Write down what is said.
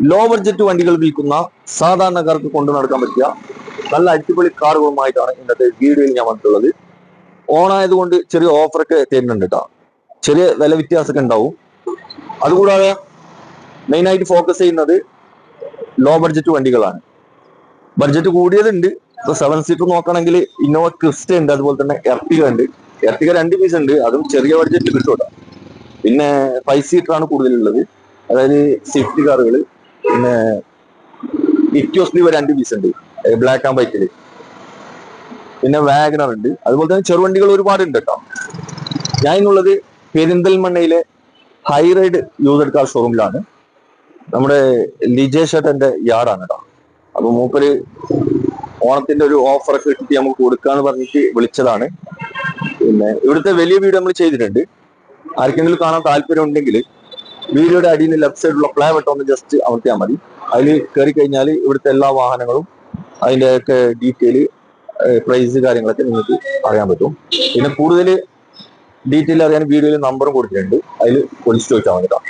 Low budget വണ്ടികൾ വിൽക്കുന്ന സാധാരണക്കാർക്ക് കൊണ്ടു നടക്കാൻ പറ്റിയ നല്ല അടിപൊളി കാറുകളുമായിട്ടാണ് ഇന്നത്തെ വീഡിയോയിൽ ഞാൻ വന്നിട്ടുള്ളത്. ഓണായതുകൊണ്ട് ചെറിയ ഓഫറൊക്കെ തരുന്നുണ്ട് കേട്ടോ. ചെറിയ വില വ്യത്യാസമൊക്കെ ഉണ്ടാവും. അതുകൂടാതെ മെയിനായിട്ട് ഫോക്കസ് ചെയ്യുന്നത് ലോ ബഡ്ജറ്റ് വണ്ടികളാണ്. ബഡ്ജറ്റ് കൂടിയതുണ്ട്. ഇപ്പൊ 7 സീറ്റർ നോക്കുകയാണെങ്കിൽ ഇന്നോവ ക്രിസ്റ്റ ഉണ്ട്, അതുപോലെ തന്നെ എർട്ടിക ഉണ്ട്. എർട്ടിക 2 പീസ് ഉണ്ട്, അതും ചെറിയ ബഡ്ജറ്റ് കിട്ടും കേട്ടോ. പിന്നെ 5 സീറ്റർ ആണ് കൂടുതലുള്ളത്, അതായത് സ്വിഫ്റ്റ് കാറുകൾ. പിന്നെ ഇക്യോസ് 2 പീസ് ഉണ്ട്, ബ്ലാക്ക് ആൻഡ് വൈറ്റില്. പിന്നെ വാഗണർ ഉണ്ട്, അതുപോലെ തന്നെ ചെറുവണ്ടികൾ ഒരുപാട് ഉണ്ട് കേട്ടോ. ഞാൻ ഇന്നുള്ളത് പെരിന്തൽമണ്ണയിലെ ഹൈറൈഡ് യൂസ്ഡ് കാർ ഷോറൂമിലാണ്. നമ്മുടെ ലിജേഷ് ഏട്ടന്റെ യാർഡാണ് കേട്ടോ. അപ്പൊ മൂപ്പര് ഓണത്തിന്റെ ഒരു ഓഫറൊക്കെ ഇട്ടിട്ട് നമുക്ക് കൊടുക്കാന്ന് പറഞ്ഞിട്ട് വിളിച്ചതാണ്. പിന്നെ ഇവിടുത്തെ വലിയ വീഡിയോ നമ്മൾ ചെയ്തിട്ടുണ്ട്. ആർക്കെങ്കിലും കാണാൻ താല്പര്യം ഉണ്ടെങ്കിൽ വീഡിയോയുടെ അടിയിൽ ലെഫ്റ്റ് സൈഡിലുള്ള പ്ലേ ബട്ടൺ ഒന്ന് ജസ്റ്റ് അമർത്തിയാൽ മതി. അതിൽ കയറി കഴിഞ്ഞാൽ ഇവിടുത്തെ എല്ലാ വാഹനങ്ങളും അതിന്റെ ഒക്കെ ഡീറ്റെയിൽ, പ്രൈസ്, കാര്യങ്ങളൊക്കെ നിങ്ങൾക്ക് അറിയാൻ പറ്റും. പിന്നെ കൂടുതൽ ഡീറ്റെയിൽ അറിയാൻ വീഡിയോയിൽ നമ്പറും കൊടുത്തിട്ടുണ്ട്, അതിൽ വിളിച്ചു ചോദിച്ചാൽ മതി കേട്ടോ.